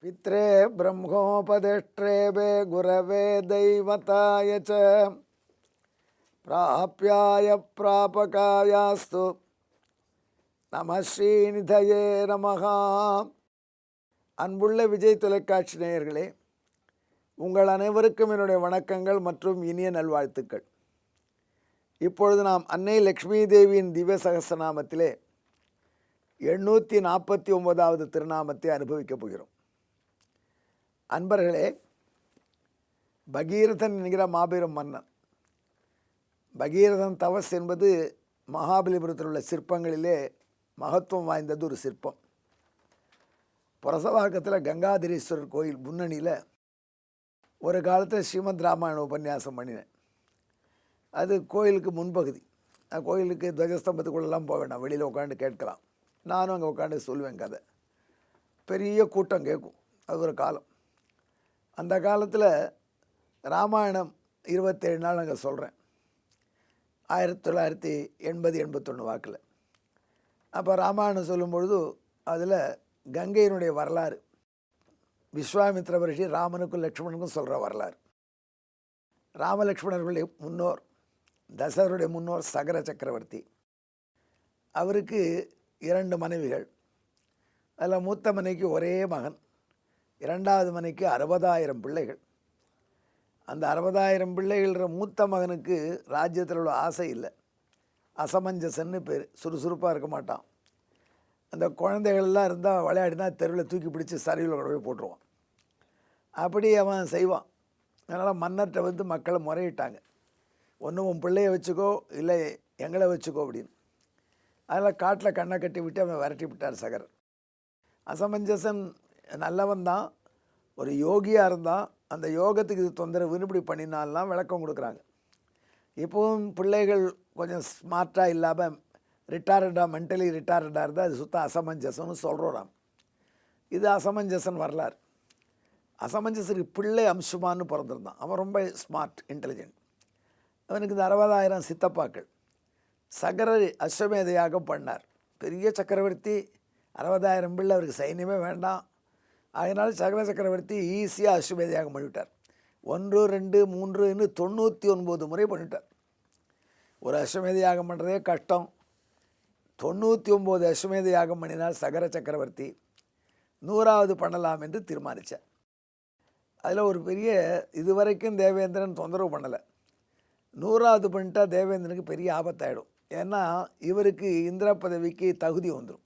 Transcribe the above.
पित्रे ब्रह्मोपदेष्ट्रे गुरवे दैवताय च प्राप्याय प्रापकायास्तु நம ஸ்ரீநிதயே நமஹா. அன்புள்ள விஜய் தொலைக்காட்சி நேயர்களே, உங்கள் அனைவருக்கும் என்னுடைய வணக்கங்கள் மற்றும் இனிய நல்வாழ்த்துக்கள். இப்பொழுது நாம் அன்னை லக்ஷ்மி தேவியின் திவ்ய சகஸ்ரநாமத்திலே 849வது திருநாமத்தை அனுபவிக்கப் போகிறோம். அன்பர்களே, பகீரதன் என்கிற மாபெரும் மன்னன். பகீரதன் தவஸ் என்பது மகாபலிபுரத்தில் உள்ள சிற்பங்களிலே மகத்துவம் வாய்ந்தது ஒரு சிற்பம். புரசவாக்கத்தில் கங்காதரீஸ்வரர் கோயில் முன்னணியில் ஒரு காலத்தில் ஸ்ரீமத் ராமாயண உபன்யாசம் பண்ணினேன். அது கோயிலுக்கு முன்பகுதி. கோயிலுக்கு துவஜஸ்தம்பத்துக்குள்ளெல்லாம் போக வேண்டாம், வெளியில் உட்காந்து கேட்கலாம். நானும் அங்கே உட்காந்து சொல்லுவேன் கதை. பெரிய கூட்டம் கேட்கும். அது ஒரு காலம். அந்த காலத்தில் ராமாயணம் 27 நாள் அங்கே சொல்கிறேன், 1980-81 வாக்கில். அப்போ ராமாயணம் சொல்லும்பொழுது அதில் கங்கையினுடைய வரலாறு, விஸ்வாமித்ர மகரிஷி ராமனுக்கும் லக்ஷ்மணனுக்கும் சொல்கிற வரலாறு. ராமலக்ஷ்மணர்களுடைய முன்னோர், தசரருடைய முன்னோர் சகர சக்கரவர்த்தி. அவருக்கு 2 மனைவிகள். அதில் மூத்த மனைவிக்கு ஒரே மகன், 2வது மனைவிக்கு 60,000 பிள்ளைகள். அந்த 60,000 பிள்ளைகள மூத்த மகனுக்கு ராஜ்யத்தில் உள்ள ஆசை இல்லை. அசமஞ்சசன்னு பேர். சுறுசுறுப்பாக இருக்க மாட்டான். அந்த குழந்தைகள்லாம் இருந்தால் விளையாடினா தெருவில் தூக்கி பிடிச்சி சரிவில் கொண்டு போய் போட்டுருவான். அப்படி அவன் செய்வான். அதனால் மன்னர்கிட்ட வந்து மக்களை முறையிட்டாங்க, ஒன்று உன் பிள்ளையை வச்சுக்கோ, இல்லை எங்களை வச்சுக்கோ அப்படின்னு. அதில் காட்டில் கண்ணை கட்டி விட்டு அவன் விரட்டி விட்டார் சகரர். அசமஞ்சசன் நல்லவன் தான், ஒரு யோகியாக இருந்தான். அந்த யோகத்துக்கு இது தொந்தரவுன்னு இப்படி பண்ணினாலாம் விளக்கம் கொடுக்குறாங்க. இப்போவும் பிள்ளைகள் கொஞ்சம் ஸ்மார்ட்டாக இல்லாமல் ரிட்டார்டாக, மென்டலி ரிட்டார்டாக இருந்தால் அது சுத்த அசமஞ்சசம்னு சொல்கிறோம். இது அசமஞ்சசன் வரலாறு. அசமஞ்சசனுக்கு பிள்ளை அம்சுமான்னு பிறந்திருந்தான். அவன் ரொம்ப ஸ்மார்ட், இன்டெலிஜென்ட். அவனுக்கு இந்த 60,000 சித்தப்பாக்கள். சகரர் அஸ்வமேத யாகம் பண்ணார். பெரிய சக்கரவர்த்தி, 60,000 பிள்ளை, அவருக்கு சைன்யமே வேண்டாம். அதனால் சகர சக்கரவர்த்தி ஈஸியாக அஸ்வமேத யாகம் பண்ணிவிட்டார். 1, 2, 3ன்னு 99 முறை பண்ணிவிட்டார். ஒரு அஸ்வமேத யாகம் பண்ணுறதே கஷ்டம். 99 அஸ்வமேத யாகம் பண்ணினார் சகர சக்கரவர்த்தி. 100வது பண்ணலாம் என்று தீர்மானித்தார். அதில் ஒரு பெரிய, இதுவரைக்கும் தேவேந்திரன் தொந்தரவு பண்ணலை. 100வது பண்ணிட்டா தேவேந்திரனுக்கு பெரிய ஆபத்தாயிடும். ஏன்னா இவருக்கு இந்திர பதவிக்கு தகுதி வந்துடும்.